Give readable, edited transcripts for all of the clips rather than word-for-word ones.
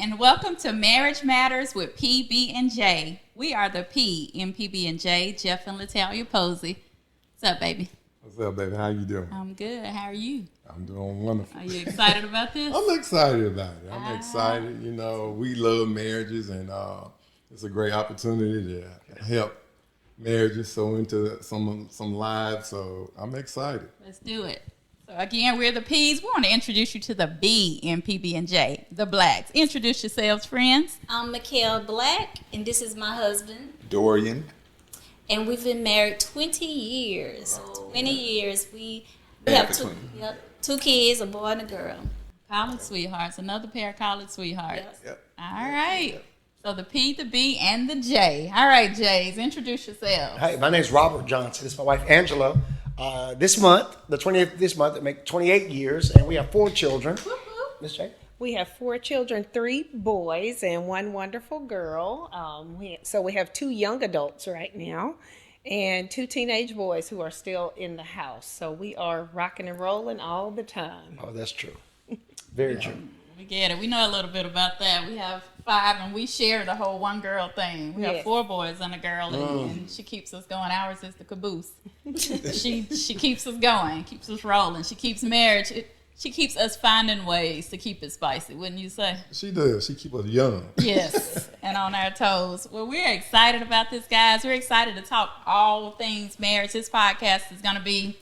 and welcome to Marriage Matters with PB&J. We are the P in PB&J, Jeff and Latalia Posey. What's up, baby? What's up, baby? How you doing? I'm good. How are you? I'm doing wonderful. Are you excited about this? I'm excited about it. I'm excited. You know, we love marriages, and it's a great opportunity to help marriages so into some lives. So I'm excited. Let's do it. So again, we're the P's. We want to introduce you to the B in PB&J, the Blacks. Introduce yourselves, friends. I'm MeKael Black, and this is my husband, Dorian. And we've been married 20 years. 20 years. We have two kids, a boy and a girl. College sweethearts. Another pair of college sweehearts. Yes. Yep. All right. So the P, the B, and the J. All right, J's, introduce yourselves. Hi, my name is Johnson. This is my wife, Angela. This month, the 20th this month, it makes 28 years, and we have 4 children. Miss J? We have 4 children, 3 boys and 1 wonderful girl. So we have 2 young adults right now and 2 teenage boys who are still in the house. So we are rocking and rolling all the time. Oh, that's true. Very true. We get it. We know a little bit about that. We have 5, and we share the whole 1 girl thing. We have 4 boys and a girl, and she keeps us going. Ours is the caboose. she keeps us going, keeps us rolling. She keeps marriage. She keeps us finding ways to keep it spicy, wouldn't you say? She does. She keeps us young. Yes, and on our toes. Well, we're excited about this, guys. We're excited to talk all things marriage. This podcast is going to be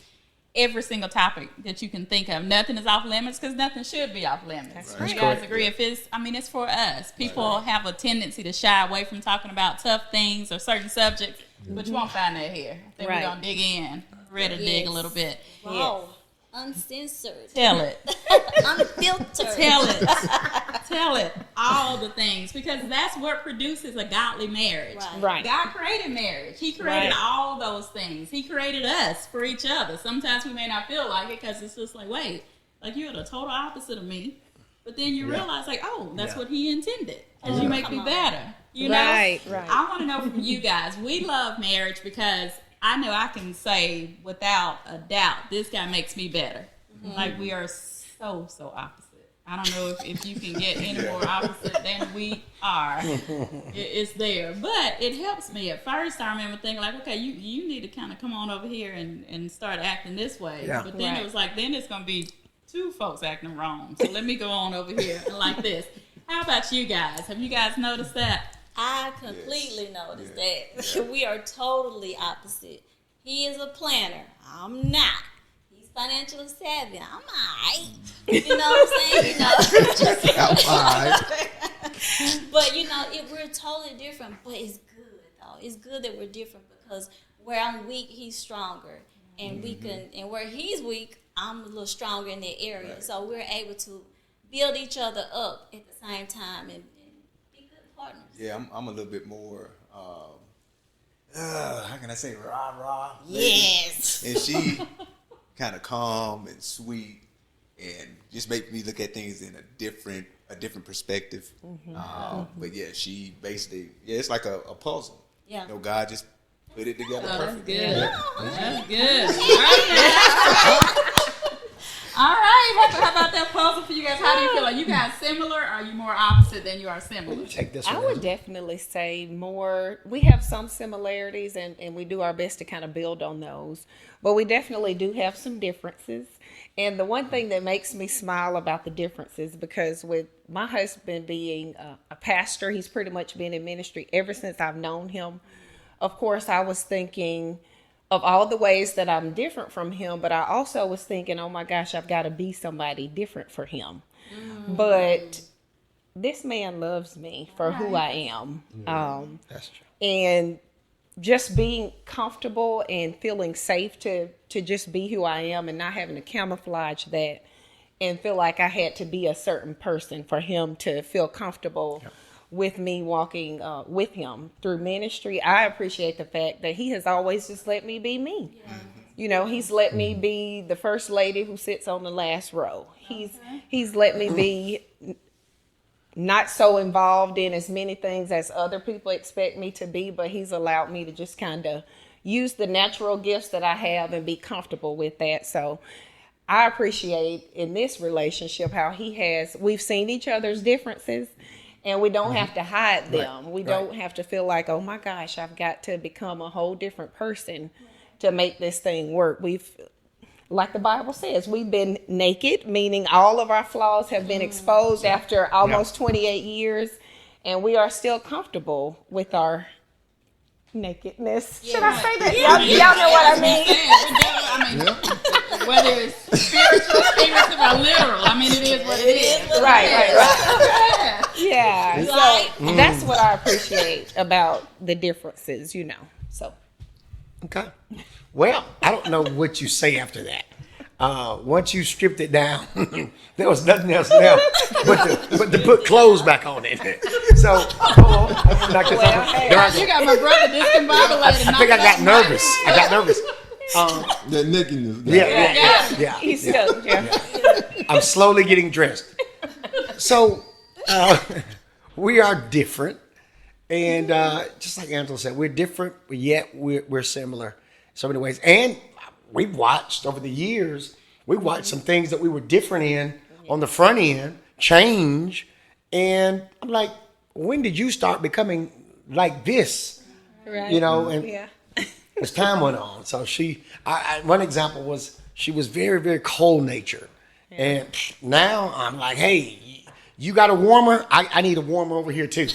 every single topic that you can think of. Nothing is off limits because nothing should be off limits. That's You right. guys agree? If it's for us. People have a tendency to shy away from talking about tough things or certain subjects, but you won't find that here. I think we're going to dig in, ready to dig a little bit. Wow. Uncensored. Tell it. Unfiltered. Tell it. All the things, because that's what produces a godly marriage. Right. God created marriage. He created all those things. He created us for each other. Sometimes we may not feel like it because it's just like, wait, like you're the total opposite of me. But then you realize, like, oh, that's what he intended. Because you make me better. You know? Right. I want to know from you guys. We love marriage because I know I can say without a doubt, this guy makes me better. Mm-hmm. Like, we are so opposite. I don't know if you can get any more opposite than we are. It's there. But it helps me. At first, I remember thinking, like, okay, you need to kind of come on over here and start acting this way. Yeah. But then it was like, then it's going to be 2 folks acting wrong. So let me go on over here and like this. How about you guys? Have you guys noticed that? I completely noticed that. We are totally opposite. He is a planner. I'm not. He's financially savvy. I'm all right. You know what I'm saying? You know, but you know, we're totally different. But it's good though. It's good that we're different because where I'm weak, he's stronger, and we can. And where he's weak, I'm a little stronger in that area. Right. So we're able to build each other up at the same time and be good partners. Yeah, I'm a little bit more, how can I say, rah-rah. Yes. And she kind of calm and sweet and just make me look at things in a different perspective. Mm-hmm. But yeah, she basically, it's like a puzzle. Yeah. You know, God just put it together perfectly. That's good. That's good. All right. How about that puzzle for you guys? How do you feel? Are you guys similar or are you more opposite than you are similar? Take this I one. would definitely say more. We have some similarities and we do our best to kind of build on those. But we definitely do have some differences. And the one thing that makes me smile about the differences, because with my husband being a pastor, he's pretty much been in ministry ever since I've known him. Of course, I was thinking of all the ways that I'm different from him, but I also was thinking, oh my gosh, I've got to be somebody different for him. But this man loves me for who I am. That's true. And just being comfortable and feeling safe to just be who I am and not having to camouflage that and feel like I had to be a certain person for him to feel comfortable with me walking with him through ministry. I appreciate the fact that he has always just let me be me. Yeah. You know, he's let me be the first lady who sits on the last row. He's let me be not so involved in as many things as other people expect me to be, but he's allowed me to just kind of use the natural gifts that I have and be comfortable with that. So I appreciate in this relationship how we've seen each other's differences And we don't have to hide Right. them. We don't have to feel like, oh my gosh, I've got to become a whole different person to make this thing work. Like the Bible says, we've been naked, meaning all of our flaws have been exposed after almost 28 years, and we are still comfortable with our nakedness. Should I say that? Y'all know what I mean. Whether it's spiritual, figurative, or literal, I mean, it is what it is. Right. Yeah. So that's what I appreciate about the differences, So. Okay. Well, I don't know what you say after that. Once you stripped it down, there was nothing else left but to put clothes back on it. So, hold on. You got my brother discombobulated. I think I got nervous. That nakedness. Yeah. He's stuck. Yeah. I'm slowly getting dressed. So, we are different. And just like Angela said, we're different, but yet we're similar in so many ways. And we've watched over the years, some things that we were different in on the front end change. And I'm like, when did you start becoming like this? Right. And as time went on. So one example was she was very, very cold natured. Yeah. And now I'm like, hey, you got a warmer? I need a warmer over here too.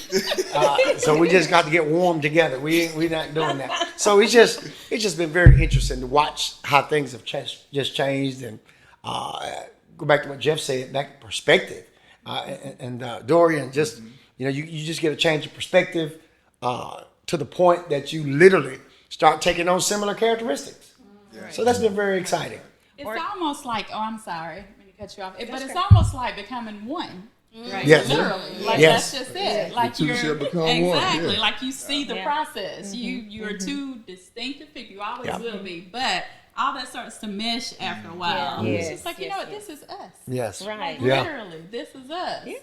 So we just got to get warm together. We're not doing that. So it's just been very interesting to watch how things have just changed and go back to what Jeff said, back to perspective. And Dorian, just you just get a change of perspective to the point that you literally start taking on similar characteristics. Yeah. So that's been very exciting. It's almost like I'm sorry, I'm going to cut you off. But it's almost like becoming one. Right. Yes. Literally, that's just it. Yeah. Like the two shall become one. Yeah. Like you see the process. You're two distinctive people. You always will be, but all that starts to mesh after a while. Yeah. It's just like you know what, this is us. Yes. Right. Like, literally, this is us. Yeah.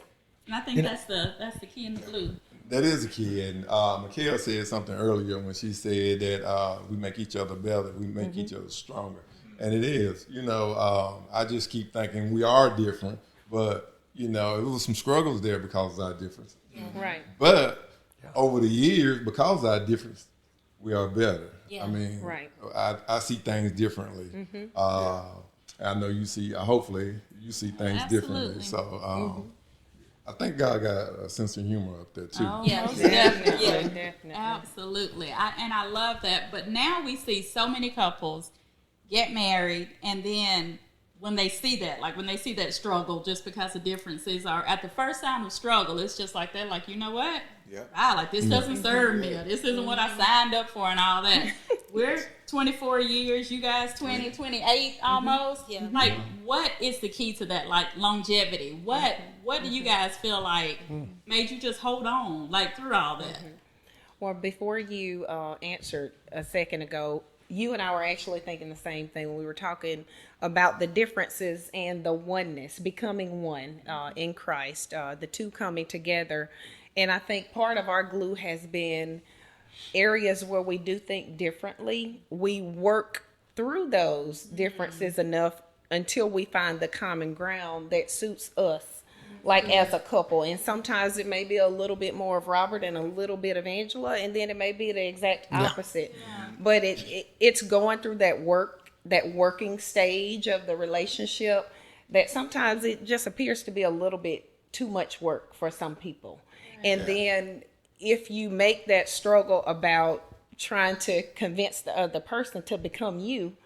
And I think that's the key in the glue. That is a key. And MeKael said something earlier when she said that we make each other better, we make each other stronger, and it is. I just keep thinking we are different, but. It was some struggles there because of our difference. Right. But over the years, because of our difference, we are better. Yeah. I mean, right. I see things differently. I know you see, hopefully, you see things differently. So I think God got a sense of humor up there, too. Oh, Yeah. most definitely. Definitely. Absolutely. I love that. But now we see so many couples get married and then when they see that struggle, just because the differences are at the first sign of struggle, it's just like that. Like, you know what? Yeah. Wow, like this doesn't serve me. Or this isn't what I signed up for and all that. We're 24 years, you guys 20, 28 almost. Yeah. Like, what is the key to that? Like longevity. What do you guys feel like made you just hold on like through all that? Well, before you answered a second ago, you and I were actually thinking the same thing when we were talking about the differences and the oneness, becoming one in Christ, the two coming together. And I think part of our glue has been areas where we do think differently. We work through those differences enough until we find the common ground that suits us. Like as a couple, and sometimes it may be a little bit more of Robert and a little bit of Angela, and then it may be the exact opposite. Yeah. But it's going through that working stage of the relationship that sometimes it just appears to be a little bit too much work for some people. And then if you make that struggle about trying to convince the other person to become you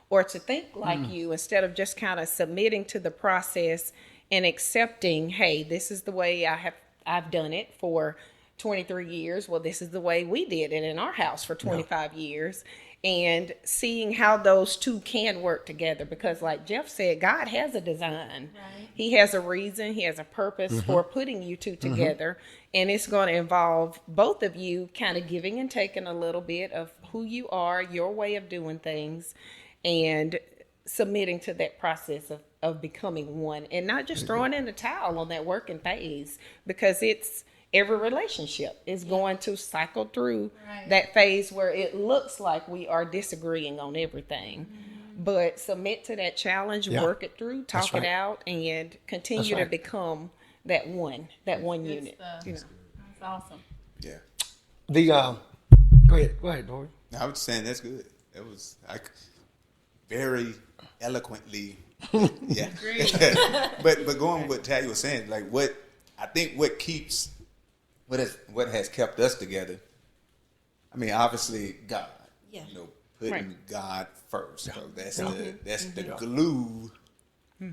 or to think like you instead of just kind of submitting to the process and accepting, hey, this is the way I've done it for 23 years. Well, this is the way we did it in our house for 25 years. And seeing how those two can work together. Because like Jeff said, God has a design. Right. He has a reason. He has a purpose for putting you two together. And it's going to involve both of you kind of giving and taking a little bit of who you are, your way of doing things, and submitting to that process of becoming one, and not just throwing in the towel on that working phase, because every relationship is going to cycle through that phase where it looks like we are disagreeing on everything. But submit to that challenge, work it through, talk it out, and continue to become that one Good unit. stuff. You know. That's awesome. Yeah. The go ahead, Dorian. No, I was saying that's good. That was very eloquently. Yeah. but going with what Tally was saying, like what has kept us together. I mean, obviously God. Yeah. You know, putting Right. God first. So that's the glue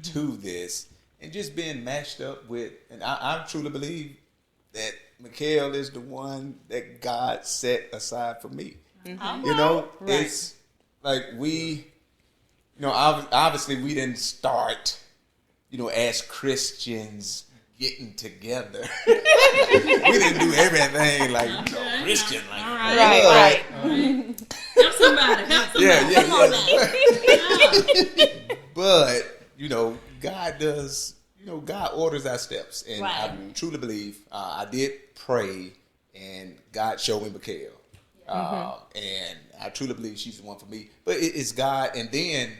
to this, and just being matched up with. And I truly believe that MeKael is the one that God set aside for me. Mm-hmm. You know, Right. it's like obviously we didn't start, as Christians getting together. We didn't do everything like Christian, like All right. Right. Help somebody. Help somebody. yeah. Come on now. But God does. God orders our steps, and Right. I truly believe I did pray, and God showed me MeKael, and I truly believe she's the one for me. But it's God, and then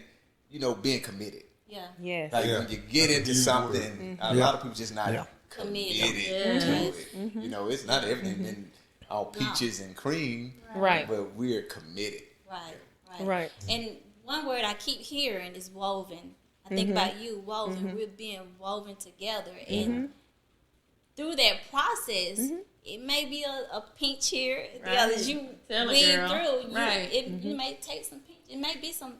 being committed. Yeah. Yes. Like when you get into something, a lot of people just not committed to it. It's not everything been all peaches and cream, Right. But we're committed. Right. And one word I keep hearing is woven. I think about you, woven. We're being woven together, and through that process, it may be a pinch here, Right. as you Tell it, weed girl. through. Right. You may take some pinch. It may be some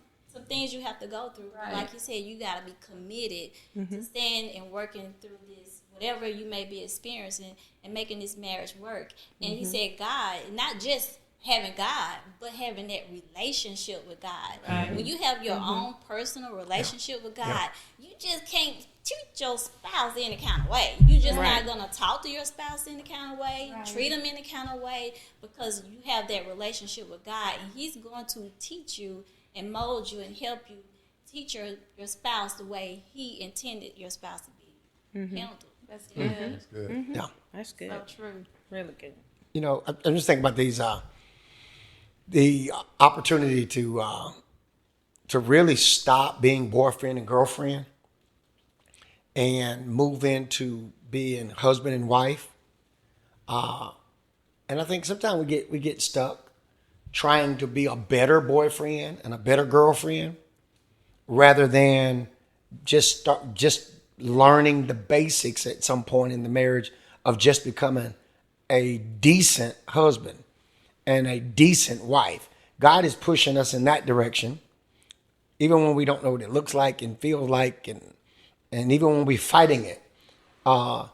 things you have to go through. Right. Like you said, you got to be committed to stand and working through this, whatever you may be experiencing, and making this marriage work. And he said, God, not just having God, but having that relationship with God. Right. When you have your own personal relationship with God, you just can't treat your spouse any kind of way. You just not going to talk to your spouse any kind of way, treat them any kind of way, because you have that relationship with God, and he's going to teach you and mold you and help you teach your spouse the way he intended your spouse to be handled. That's good. That's good. Yeah. That's good. So true. Really good. I'm just thinking about these, the opportunity to really stop being boyfriend and girlfriend and move into being husband and wife. And I think sometimes we get stuck trying to be a better boyfriend and a better girlfriend rather than just learning the basics at some point in the marriage of just becoming a decent husband and a decent wife. God is pushing us in that direction, even when we don't know what it looks like and feels like, and even when we're fighting it. But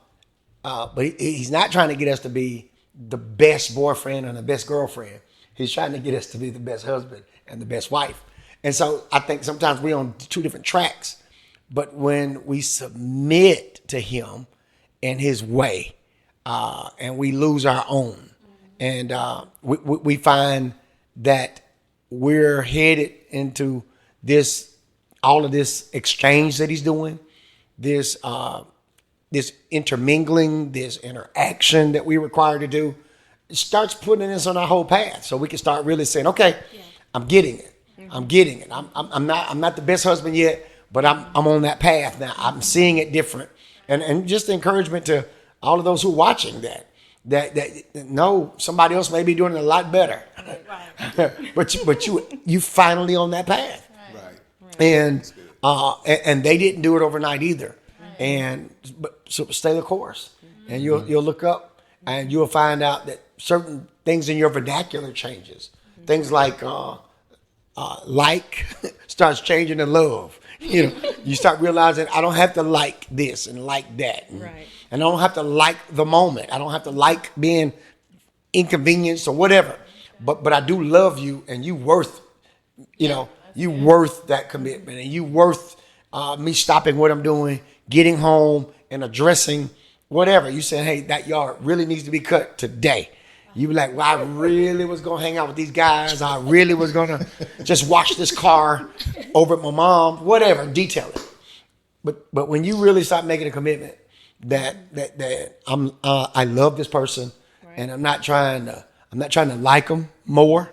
he's not trying to get us to be the best boyfriend and the best girlfriend. He's trying to get us to be the best husband and the best wife. And so I think sometimes we're on two different tracks. But when we submit to him and his way, and we lose our own, and we find that we're headed into all of this exchange that he's doing, this intermingling, this interaction that we're required to do, it starts putting us on our whole path. So we can start really saying, okay, I'm getting it. I'm getting it. I'm not the best husband yet, but I'm on that path now. I'm seeing it different. And just the encouragement to all of those who are watching that no, somebody else may be doing it a lot better. Right. but you finally on that path. Right. And they didn't do it overnight either. But so stay the course, and you'll look up and you'll find out that certain things in your vernacular changes. Things like starts changing to love. You start realizing I don't have to like this and like that, Right. and I don't have to like the moment. I don't have to like being inconvenienced or whatever. But I do love you, and you worth, you worth that commitment, and you worth me stopping what I'm doing, getting home, and addressing whatever. You say, hey, that yard really needs to be cut today. You be like, well, I really was going to hang out with these guys. I really was going to just wash this car over at my mom, whatever, detail it. But when you really start making a commitment that I love this person, and I'm not trying to like them more.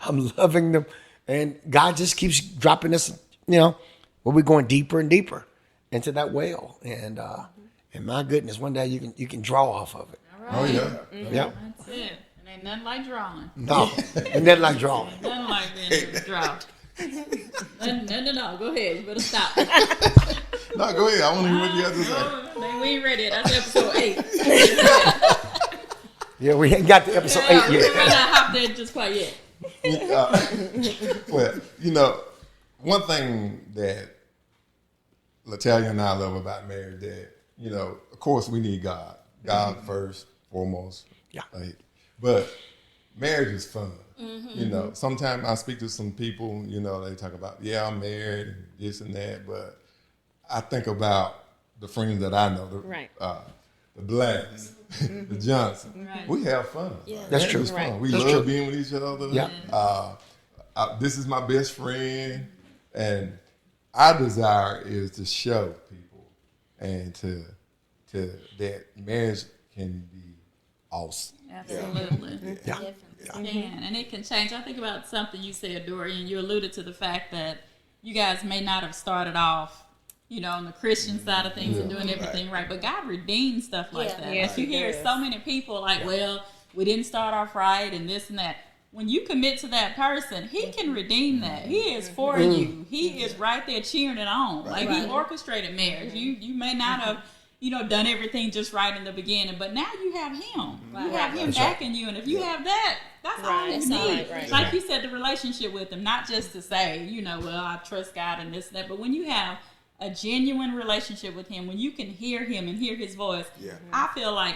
I'm loving them. And God just keeps dropping us, we're going deeper and deeper into that well. And And my goodness, one day you can draw off of it. Oh yeah. Mm-hmm. Yep. That's it. And ain't nothing like drawing. No, and nothing like drawing. Nothing like being able to draw. No. Go ahead. You better stop. No, go ahead. I want to hear what you have to say. We ain't ready. That's episode 8. Yeah, we ain't got to episode 8 We're yet. not hop there just quite yet. Well, one thing that Latalia and I love about marriage that, of course we need God. God first, foremost. Yeah. Right? But marriage is fun. Sometimes I speak to some people, they talk about, I'm married and this and that, but I think about the friends that I know, the Blacks, the Johnson. Right. We have fun. Yeah. That's Marriage true. is fun. Right. We That's love true. being with each other. Yeah. This is my best friend, and our desire is to show people and to that marriage can be awesome. Absolutely. Yeah. Definitely. And it can change. I think about something you said, Dorian. You alluded to the fact that you guys may not have started off, on the Christian side of things and doing everything right. But God redeems stuff like that. Yes, Like you He hear does. so many people like, well, we didn't start off right and this and that. When you commit to that person, He can redeem that. He is for you. He is right there cheering it on. Like He orchestrated marriage. You may not have, done everything just right in the beginning, but now you have Him. You have Him backing you, and if you have that, that's all you That's all need. right. Like you said, the relationship with Him, not just to say, well, I trust God and this and that, but when you have a genuine relationship with Him, when you can hear Him and hear His voice, I feel like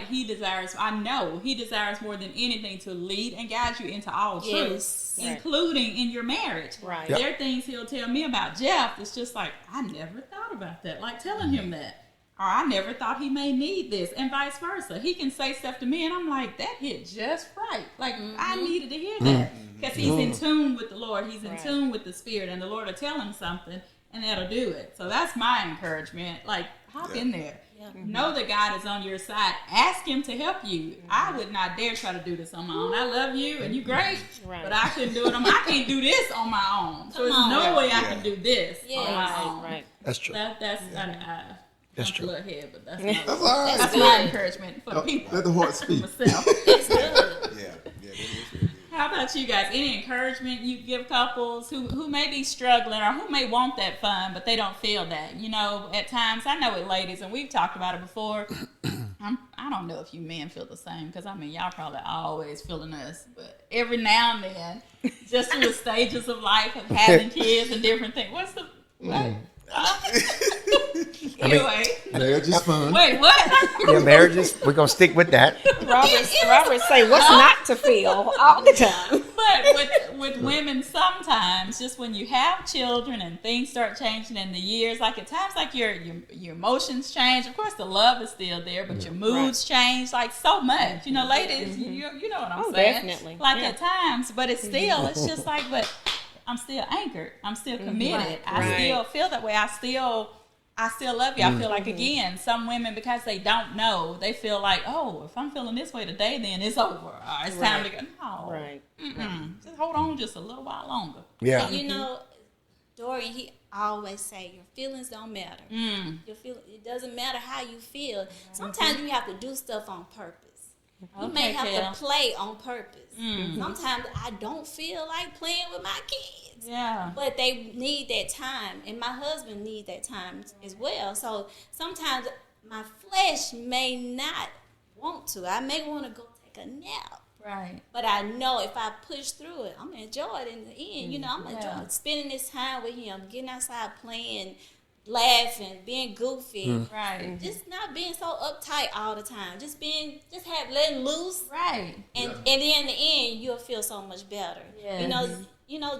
I know He desires more than anything to lead and guide you into all truth, including in your marriage. Right. There are things He'll tell me about Jeff. It's just like, I never thought about that. Like telling him that. Or I never thought he may need this, and vice versa. He can say stuff to me, and I'm like, that hit just right. Like, I needed to hear that. Because he's in tune with the Lord. He's in tune with the Spirit, and the Lord will tell him something, and that'll do it. So that's my encouragement. Like, hop in there. Know that God is on your side. Ask Him to help you. I would not dare try to do this on my own. I love you, and you great, but I couldn't do it on my own. I can't do this on my own. So there's no way I can do this on my own. Right. That's true. That's true. a little head, but that's not, That's all right. that's my encouragement for people. Let the heart speak. Myself. It's good. that is really good. How about you guys? Any encouragement you give couples who may be struggling or who may want that fun, but they don't feel that? At times, I know it, ladies, and we've talked about it before. I don't know if you men feel the same, because y'all probably always feeling us, but every now and then, just through the stages of life of having kids and different things. What's the what? Anyway, Marriage is fun. wait, what? Yeah, marriages, we're going to stick with that. Robert say what's not to feel all the time. But with women, sometimes just when you have children and things start changing in the years, like at times, like your emotions change. Of course, the love is still there, but your moods change like so much. Ladies, you know what I'm saying? Definitely. Like at times, but it's just like, but I'm still anchored. I'm still committed. I still feel that way. I still love you. I feel like, again, some women, because they don't know, they feel like, oh, if I'm feeling this way today, then it's over. Or it's time to go. No. Right. Just hold on just a little while longer. Yeah. Dorian, he always say your feelings don't matter. It doesn't matter how you feel. Sometimes you have to do stuff on purpose. You may have to play on purpose. Sometimes I don't feel like playing with my kids. Yeah. But they need that time, and my husband needs that time as well. So sometimes my flesh may not want to. I may want to go take a nap. Right. But I know if I push through it, I'm going to enjoy it in the end. I'm going to enjoy spending this time with him, getting outside playing, laughing, being goofy. Right. Just not being so uptight all the time. Just letting loose. Right. And then in the end, you'll feel so much better. Yes.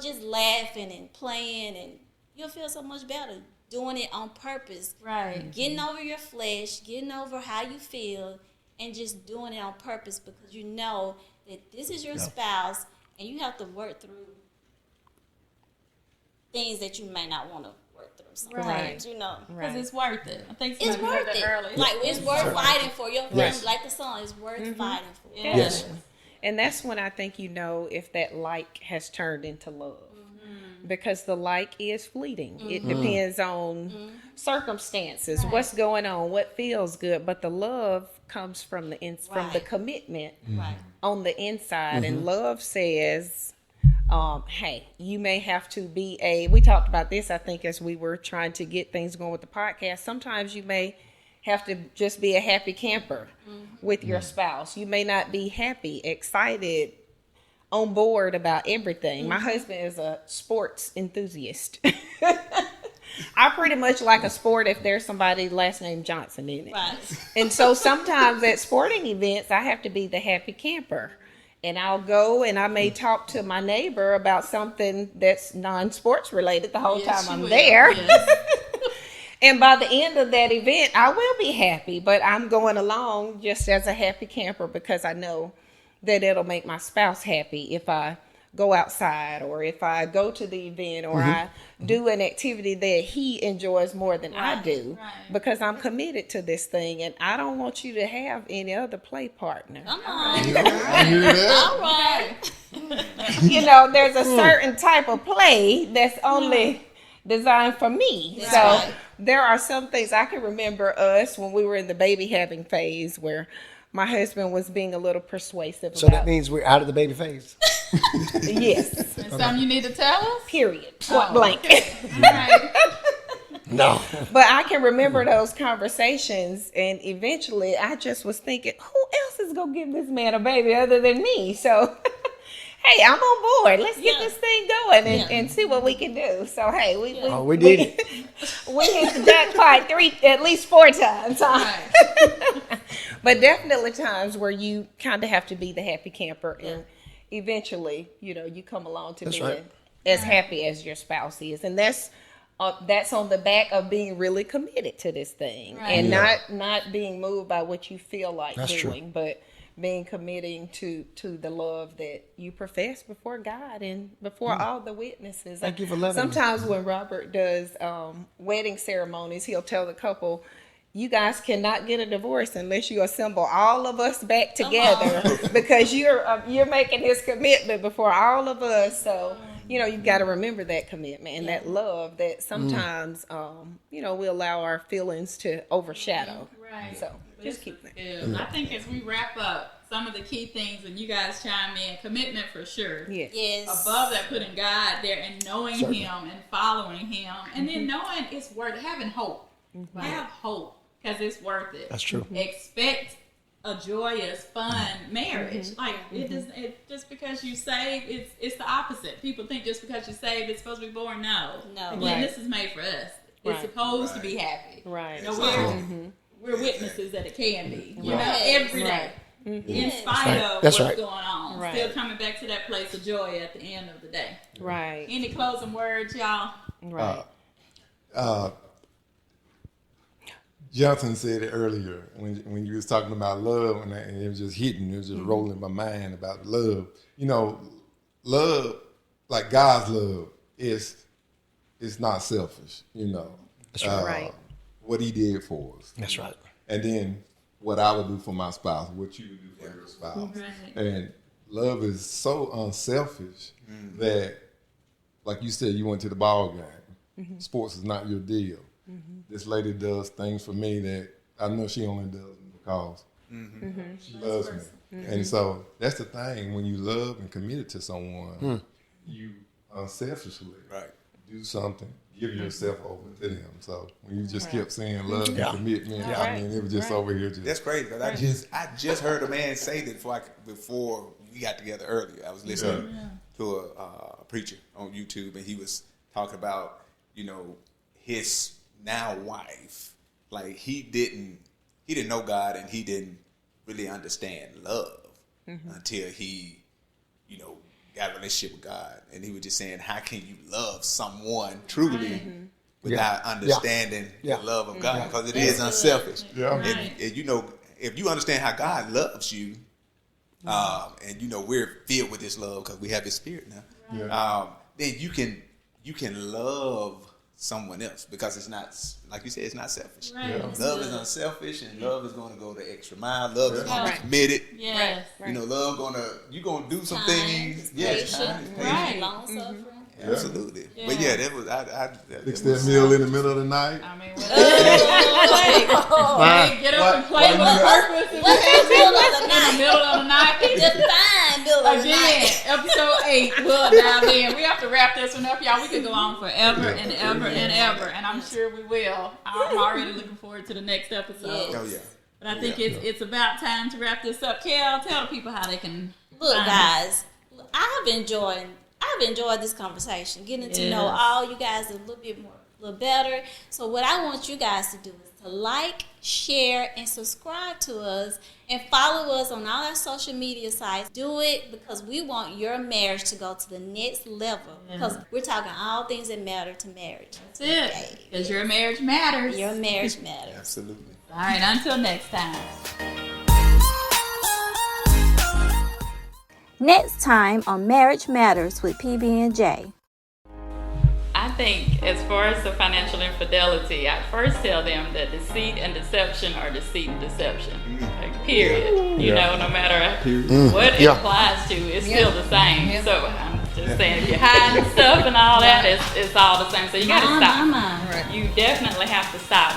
Just laughing and playing, and you'll feel so much better doing it on purpose. Right. Getting over your flesh, getting over how you feel, and just doing it on purpose, because you know that this is your spouse, and you have to work through things that you may not want to work through sometimes, Because it's worth it. I think It's somebody worth heard it. that earlier. Like, it's worth fighting for your family. Yes. Like the song, it's worth fighting for. Yes. And that's when I think if that like has turned into love. because the like is fleeting. It depends on circumstances, what's going on, what feels good, but the love comes from from the commitment on the inside. And love says, hey, you may have to be we talked about this, I think, as we were trying to get things going with the podcast. Sometimes you may have to just be a happy camper with your spouse. You may not be happy, excited, on board about everything. My husband is a sports enthusiast. I pretty much like a sport if there's somebody last name Johnson in it. Right. And so sometimes at sporting events, I have to be the happy camper. And I'll go and I may talk to my neighbor about something that's non-sports related the whole time I'm there. Yes. And by the end of that event, I will be happy, but I'm going along just as a happy camper because I know that it'll make my spouse happy if I go outside or if I go to the event or I do an activity that he enjoys more than I do because I'm committed to this thing and I don't want you to have any other play partner. Come on. You hear that? All right. You know, there's a certain type of play that's only designed for me. That's so right. there are some things I can remember us when we were in the baby having phase where my husband was being a little persuasive. So that means we're out of the baby phase. Yes. And something you need to tell us? Period. Point blank. All right. No. But I can remember those conversations, and eventually I just was thinking, who else is going to give this man a baby other than me? So, hey, I'm on board. Let's get this thing going and see what we can do. So, hey, we did it. We hit the jackpot at least 4 times. Huh? But definitely times where you kind of have to be the happy camper, and eventually, you know, you come along to being as happy as your spouse is, and that's on the back of being really committed to this thing, and not being moved by what you feel like doing, but being committing to the love that you profess before God and before all the witnesses. Thank you for loving Sometimes when Robert does wedding ceremonies, he'll tell the couple, you guys cannot get a divorce unless you assemble all of us back together because you're making this commitment before all of us. So, you know, you've got to remember that commitment and that love that sometimes, you know, we allow our feelings to overshadow. Right. So just keep that. I think as we wrap up, some of the key things, and you guys chime in, commitment for sure. Yes. Above that, putting God there and knowing Him and following Him, and then knowing it's worth having hope. Have hope because it's worth it. That's true. Expect a joyous, fun marriage. Like just because you saved, it's the opposite. People think just because you saved, it's supposed to be boring. No. Again, this is made for us. It's supposed to be happy. Right. You know, we're witnesses that it can be. You know, every day. In spite of what's going on. Still coming back to that place of joy at the end of the day. Right. Any closing words, y'all? Right. Johnson said it earlier when you was talking about love, and it was just hitting, it was just rolling my mind about love. You know, love, like God's love, it's not selfish. You know, that's right. What He did for us. That's right. And then what I would do for my spouse, what you would do for your spouse. Right. And love is so unselfish that, like you said, you went to the ball game. Sports is not your deal. This lady does things for me that I know she only does because she loves me. And so that's the thing, when you love and committed to someone, you unselfishly do something, give yourself over to them. So when you just kept saying love and commitment, I mean, it was just over here. That's crazy. But I just heard a man say that before we got together earlier. I was listening to a preacher on YouTube, and he was talking about, you know, his now wife. Like he didn't know God, and he didn't really understand love until he, you know, got a relationship with God. And he was just saying, how can you love someone truly without understanding the love of God? Because it is unselfish. And you know, if you understand how God loves you, and you know we're filled with His love because we have His Spirit now, then you can love someone else because it's not, like you said, it's not selfish. Love is unselfish, and love is going to go the extra mile. Love is going to be committed. You know, love you're going to do some things. Patient, long suffering. Absolutely. Yeah. But yeah, that was Fix that meal in the middle of the night. I mean, Fine. get up and play with Why you- purpose in What's the middle of the the night? middle of the night. Define middle of the Again, night. episode 8, we'll dive in. We have to wrap this one up, y'all. We could go on forever and ever and ever, and I'm sure we will. I'm already looking forward to the next episode. Yes. Oh yeah. But I think it's about time to wrap this up. Kel, tell the people how they can Look, find guys, I've enjoyed this conversation, getting to know Yes. all you guys a little bit more, a little better. So what I want you guys to do is to like, share, and subscribe to us, and follow us on all our social media sites. Do it because we want your marriage to go to the next level. Because we're talking all things that matter to marriage. That's it. Because your marriage matters. Your marriage matters. Absolutely. All right, until next time. Next time on Marriage Matters with PB&J. I think as far as the financial infidelity, I first tell them that deceit and deception are deceit and deception. Like, period. You know, no matter what it Yeah. applies to, it's still the same. So I'm just saying, if you're hiding stuff and all that, it's all the same. So you got to stop. You definitely have to stop.